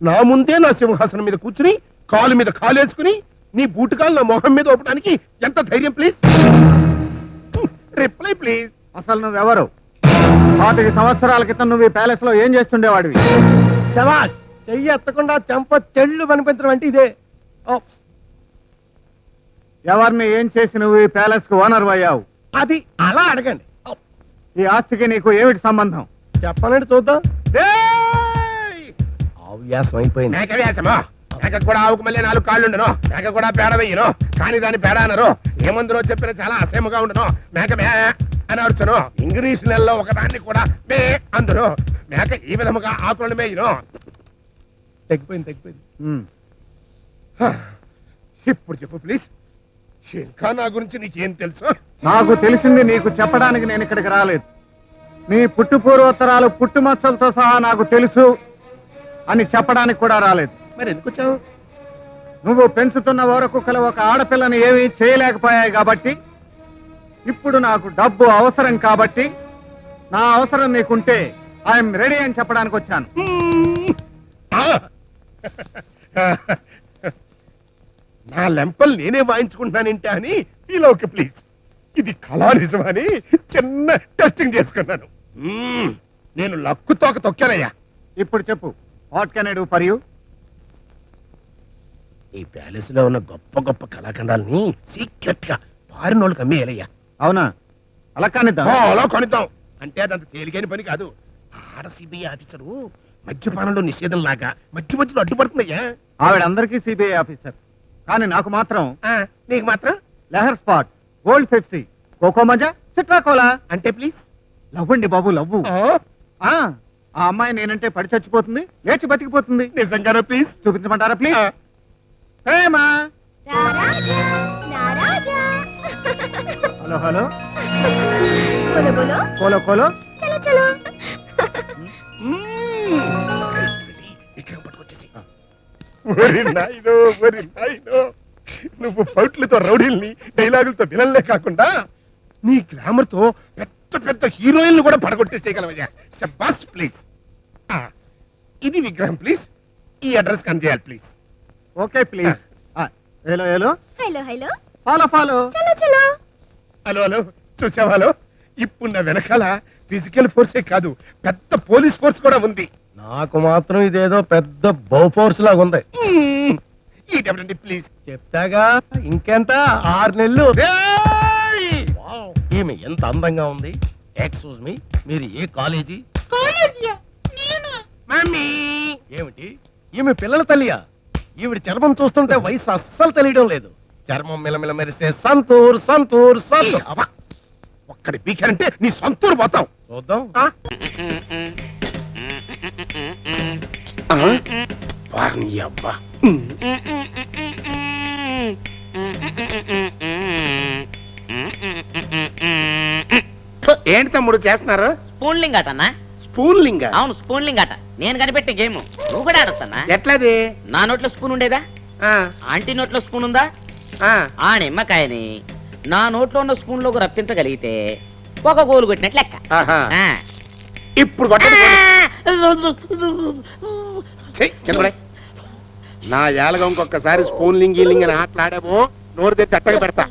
నా ముందే నా సింహాసనం మీద కూర్చుని కాలు మీద కాలేసుకుని నీ బూటుకాలు నా మొహం మీద ఒప్పడానికి ఎంత ధైర్యం ప్లీజ్? Reply please. అసలు నువ్వెవరు? 25 సంవత్సరాల క్రితం నువ్వు ఈ ప్యాలెస్ లో ఏం చేస్తుండేవాడివి? శభాష్. చెయ్యి ఎత్తకుండా చెంప చెళ్ళు కనిపించడం అంటే ఇదే. ఎవరిని ఏం చేసి నువ్వు ఈ ప్యాలెస్ కు ఓనర్ అయ్యావు? అది అలా అడగండి. ఈ ఆస్తికి నీకు ఏమిటి సంబంధం? చెప్పనండి చూద్దాం. వ్యాసం అయిపోయింది. మేక వ్యాసమా? మేక కూడా ఆవుకు మళ్ళీ 4 కాళ్ళు ఉండను. మేక కూడా పేడ వేయను. కానీ దాన్ని పేడ అనరు. ఏమందరో చెప్పిన చాలా అసహ్యంగా ఉండను. మేక మే అని అడుచును. ఇంగ్లీష్ నెలలో ఒకదాన్ని కూడా మే అందరు. మేక ఈ విధముగా ఆకులను మేయను. తగ్గిపోయింది. ఇప్పుడు చెప్పు ప్లీజ్. ఇంకా నా గురించి నీకేం తెలుసు? నాకు తెలిసింది నీకు చెప్పడానికి నేను ఇక్కడికి రాలేదు. నీ పుట్టు పూర్వోత్తరాలు పుట్టుమచ్చలతో సహా నాకు తెలుసు అని చెప్పడానికి కూడా రాలేదు. మరి ఎందుకు వచ్చావు? నువ్వు పెంచుతున్న ఊరకుక్కలు ఒక ఆడపిల్లని ఏమీ చేయలేకపోయాయి కాబట్టి, ఇప్పుడు నాకు డబ్బు అవసరం కాబట్టి, నా అవసరం నీకుంటే ఐఎమ్ రెడీ అని చెప్పడానికి వచ్చాను. నా లెంపల్ నేనే వాయించుకుంటున్నానంటే అని ఫీల్ ఓకే ప్లీజ్. ఇది కళా నిజమని చిన్న టెస్టింగ్ చేసుకున్నాను. నేను లక్కు తోక తొక్కానయ్యా. ఇప్పుడు చెప్పు, what can I do for you? ఈ ప్యాలెస్ లో ఉన్న గొప్ప గొప్ప కళాఖండాలని సీక్రెట్ గా పారినోళ్ళకి అమ్మేయాలయ్యా. అవునా? అలా కానిద్దాం. అలా కొనిద్దాం అంటే అదంత తేలికైన పని కాదు. ఆడ సిబిఐ ఆఫీసరు మద్యపానంలో నిషేధం లాగా మధ్య మధ్యలో అడ్డుపడుతుందయ్యా. ఆవిడ అందరికీ సిబిఐ ఆఫీసర్, కానీ నాకు మాత్రం నీకు మాత్రం లెహర్ స్పాట్, గోల్డ్ 50, కోకో మజా, సిట్రాకోలా. అంటే ప్లీజ్ లవ్ అండి బాబు, లవ్. ఆ అమ్మాయి నేనంటే పడి చచ్చిపోతుంది, లేచి బతికిపోతుంది. నిజంగానే ప్లీజ్ చూపించమంటారా ప్లీజ్? ప్రేమా. హలో హలో, కోలో కోలో. నువ్వు ఫౌట్లతో రౌడీల్ని, డైలాగులతో విలన్లే కాకుండా నీ గ్లామర్ తో పెద్ద పెద్ద హీరోయిన్లు కూడా పడగొట్టేసేయగలవయ్యా. శబాష్ ప్లీజ్. ఇది విగ్రహం ప్లీజ్. ఈ అడ్రస్ అందజేయాలి please. Okay please. Hello hello hello hello, follow follow. చలో చలో. హలో హలో, చూసావాలో? ఇప్పుడు నా వెనకాల ఫిజికల్ ఫోర్సే కాదు, పెద్ద పోలీస్ ఫోర్స్ కూడా ఉంది. నాకు మాత్రం ఇదేదో పెద్ద బౌ ఫోర్స్ లాగా ఉంది. ఇదేమిటండి ప్లీజ్? చెప్తాగా, ఇంకెంత 6 నెలలు. ఈమె ఎంత అందంగా ఉంది. ఎక్స్క్యూజ్ మీ, మీరు ఏ కాలేజీ? మమ్మీ. ఏమిటి ఈమె పిల్లల తల్లియా? ఈవిడ చర్మం చూస్తుంటే వయసు అస్సలు తెలియడం లేదు. చర్మం మిలమిల మెరిసే సంతూర్ సంతూర్ సంతూర్. ఒక్కడి పీకారంటే నీ సొంతూరు పోతావు. చూద్దాం. ఏంటి తమ్ముడు చేస్తున్నారు? స్పూన్లింగ్ ఆట అన్నా. స్పూన్లింగ్? అవును, స్పూన్లింగ్ ఆట. నేను కనిపెట్టే గేమ్. నువ్వు కూడా ఆడొచ్చన్నా. ఎట్లది? నా నోట్లో స్పూన్ ఉండేదా? ఆంటీ నోట్లో స్పూన్ ఉందా? ఆ నిమ్మకాయని నా నోట్లో ఉన్న స్పూన్ లోకి రప్పించగలిగితే ఒక గోలు కొట్టినట్లు లెక్క. ఇప్పుడు నా ఏలగా ఇంకొకసారి స్పూన్ లింగ్ లింగ్ అని ఆటలాడామో నోరు తెచ్చి అట్టగా పెడతా.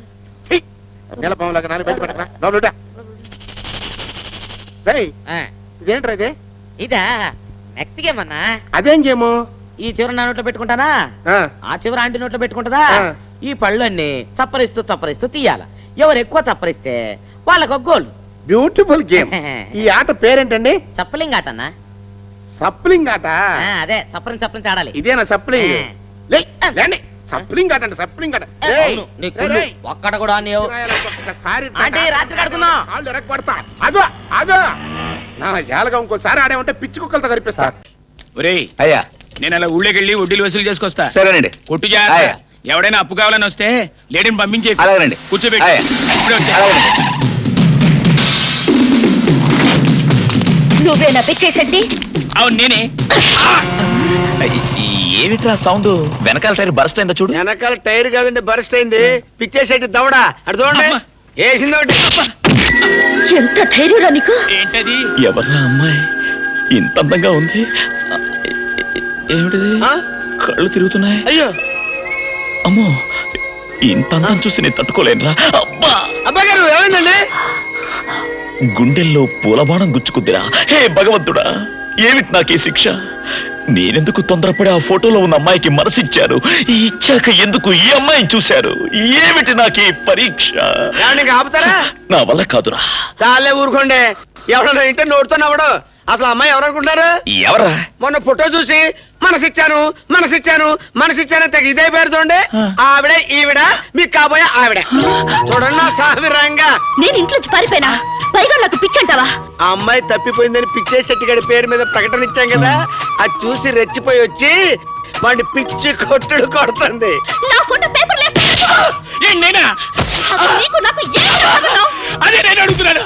నీలపాములాగా నాలుగు బయట పెడతా. ఇదేంట్రా ఇది? ఇదా నెక్స్ట్ గేమ్ అన్నా. అదేం గేము? ఈ చివరి నా నోట్లో పెట్టుకుంటానా, ఆ చివరి ఆంటీ నోట్లో పెట్టుకుంటదా. ఈ పళ్ళు అన్ని చప్పరిస్తూ చప్పరిస్తూ తీయాల. ఎవరు ఎక్కువ చప్పరిస్తే వాళ్ళకు ఒక గోల్. Beautiful game. ఈ ఆట పేరేంటండి? చప్పలింగ్ ఆట అన్నా. సప్లింగ్ ఆట? అదే, చప్పరించి చప్పరించి ఆడాలి. ఇదేనా సప్లింగ్? సప్లింగ్ ఆట అంటే సప్లింగ్ ఆట. ఒక్కడ కూడా రాత్రి కడుకున్నా వాళ్ళు ఎరగబడతా. అదో అదో నా ఏలగా ఇంకోసారి ఆడేమంటే పిచ్చి కుక్కలతో కనిపిస్తా. ఒరేయ్ అయ్యా, నేను అలా ఊళ్ళోకెళ్ళి వడ్డీలు వసూలు చేసుకొస్తా. సరేనండి. కొట్టు జాగ్రత్త. ఎవడైనా అప్పు కావాలని వస్తే లేడీని పంపించే. అలాగేనండి. కూర్చోబెట్టి. నువ్వేనా పిచ్చేసండి? అవును నేనే. ఏమిట్రా సౌండ్? వెనకాల టైర్ బరస్ట్ అయిందా చూడు. వెనకాల టైర్ కాదండి, బరస్ట్ అయింది. పిచ్చేసేటి దవడా అటు చూడండి. వేసింది. ఎంత ధైర్యరా నీకు? ఏంటది? ఎవర్రా అమ్మాయి ఇంత అందంగా ఉంది? ఏమిటిది ఆ? కళ్ళు తిరుగుతున్నాయి. అయ్యో అమ్మో, ఇంత అందం చూసి నేను తట్టుకోలేనురా. అబ్బా, అబ్బాయి గారు ఏమైందండి? గుండెల్లో పూలబాణం గుచ్చుకుందిరా. హే భగవంతుడా, ఏమిటి నాకు ఈ శిక్ష? నేనెందుకు తొందరపడి ఆ ఫోటోలో ఉన్న అమ్మాయికి మనసిచ్చారు? ఇచ్చాక ఎందుకు ఈ అమ్మాయిని చూశారు? ఏమిటి నాకు ఈ పరీక్ష? ఏమండి ఇంకా ఆపుతారా? నా వల్ల కాదురా. చాలే ఊరుకోండి. ఎవరన్నా ఇంటే నోడుతో నవ్వడు. అసలు అమ్మాయి ఎవరనుకుంటారు? ఎవరా? మొన్న ఫోటో చూసి మనసిచ్చాను తెగ ఇదే పేరు చూడండి. ఆవిడ ఈవిడ మీకు కాబోయే ఆవిడ. చూడండి నా సామిరంగా. నేను ఇంట్లోంచి పారిపోయినా పైగా నాకు పిచ్చంటావా? ఆ అమ్మాయి తప్పిపోయిందని పిచ్చే శెట్టిగడి పేరు మీద ప్రకటన ఇచ్చాం కదా, అది చూసి రెచ్చిపోయి వచ్చి వాడిని పిచ్చి కొట్టుడు కొడుతుంది. నా ఫోటో పేపర్ నేనా? నీకు నాకు ఏం సంబంధం? అదే నేను అడుగుతున్నాను.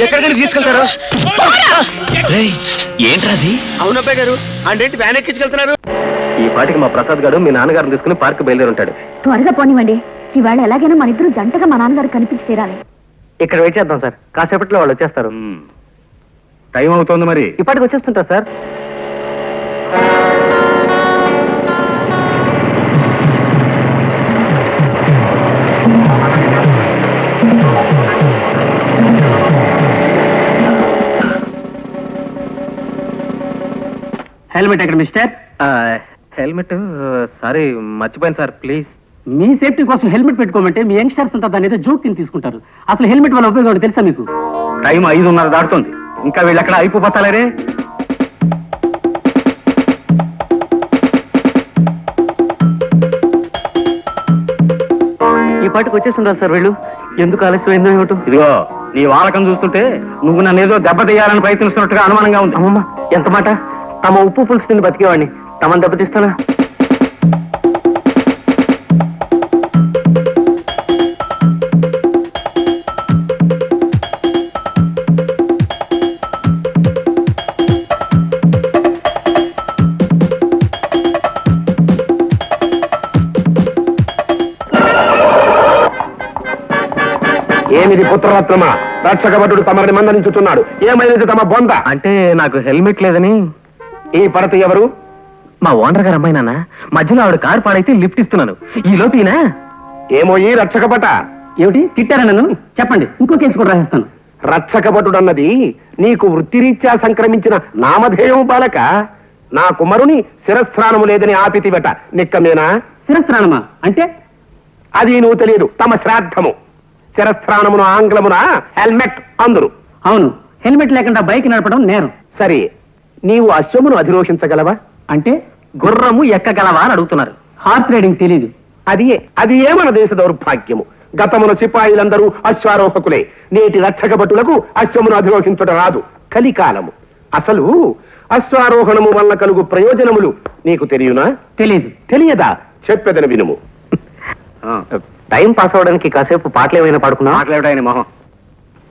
ఎక్కడికి తీసుకెళ్తారు? రేయ్, ఏంట్రాది? అవునబ్బాయి గారు, అంటే వ్యాన్ ఎక్కించుకెళ్తున్నారు. ఈ పాటికి మా ప్రసాద్ గారు మీ నాన్నగారిని తీసుకుని పార్క్ బయలుదేరి ఉంటాడు. త్వరగా పోనివ్వండి. ఇవాళ ఎలాగైనా మన ఇద్దరు జంటగా మా నాన్నగారు కనిపించి తీరాలి. ఇక్కడ వెయిట్ చేద్దాం సార్, కాసేపట్లో వాళ్ళు వచ్చేస్తారు. టైం అవుతోంది మరి. ఇప్పటికి వచ్చేస్తుంటారు సార్. హెల్మెట్ ఎక్కడ మిస్టర్? హెల్మెట్ సారీ మర్చిపోయాను సార్, ప్లీజ్. మీ సేఫ్టీ కోసం హెల్మెట్ పెట్టుకోమంటే మీ యంగ్స్టర్స్ అంతా దాని ఏదో జోక్ కింద తీసుకుంటారు. అసలు హెల్మెట్ వల్ల ఉపయోగం ఏంటో తెలుసా మీకు? టైం 5:30 దాటుతుంది. ఇంకా వీళ్ళు ఎక్కడ అయిపోతారే. ఈ పాటికి వచ్చేస్తుంటారు సార్ వీళ్ళు. ఎందుకు ఆలస్యమైందో ఏమిటో. ఇదిగో నీ వాలకం చూస్తుంటే నువ్వు నన్ను ఏదో దెబ్బతీయాలని ప్రయత్నిస్తున్నట్టుగా అనుమానంగా ఉంది. అమ్మమ్మ, ఎంత మాట! తమ ఉప్పు పులుసు తిని బతికేవాడిని తమను దెబ్బతీస్తానా? ఏమిది పుత్రరత్నమా? రక్షక భటుడు తమరిని మందలించుతున్నాడు. ఏమైనది తమ బొంద? అంటే నాకు హెల్మెట్ లేదని. ఈ పడత ఎవరు? మా ఓనర్ గారు అమ్మాయి నాన్న. మధ్యలో ఆవిడ కారు పాడైతే లిఫ్ట్ ఇస్తున్నాను. ఈ లోపీనా? ఏమో ఈ రక్షక భట. ఏమిటి తిట్టారా నన్ను? చెప్పండి, ఇంకో కేసు కూడా రాసిస్తాను. రక్షక భటుడన్నది నీకు వృత్తిరీత్యా సంక్రమించిన నామధేయం బాలక. నా కుమారుని శిరస్త్రానము లేదని ఆపితివట. నిక్కమేనా? శిరస్త్రాణమా అంటే? అది నువ్వు తెలియదు. తమ శ్రాద్ధము. శిరస్త్రాణమును ఆంగ్లమున హెల్మెట్ అందురు. అవును, హెల్మెట్ లేకుండా బైక్ నడపడం నేరం. సరే, నీవు అశ్వమును అధిరోహించగలవా? అంటే గుర్రము ఎక్కగలవా అని అడుగుతున్నారు. హార్స్ రైడింగ్ తెలీదు. అది ఏ మన దేశ దౌర్భాగ్యము. గతమున సిపాయిలందరూ అశ్వారోహకులే. నేటి రక్షక భటులకు అశ్వమును అధిరోహించుట రాదు. కలికాలము. అసలు అశ్వారోహణము వల్ల కలుగు ప్రయోజనములు నీకు తెలియనా? తెలీదు. తెలియదా? చెప్పెదను వినుము. టైం పాస్ అవడానికి కాసేపు పాటలు ఏమైనా పాడుకున్నా? మాట్లాడాయని మొహం.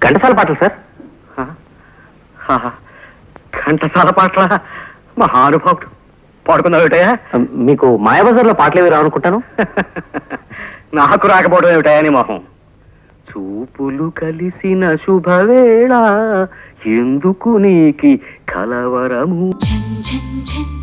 ఘంటసాల పాటలు సార్. ఘంటసాల పాటల మహానుభావుడు పాడుకున్నావుటయా? మీకు మాయాబజార్లో పాటలు ఏవి రావనుకుంటాను. నాకు రాకపోవడం ఏమిటాయని మొహం. చూపులు కలిసిన శుభవేళ ఎందుకు నీకి కలవరము. ఝన్ ఝన్ ఝన్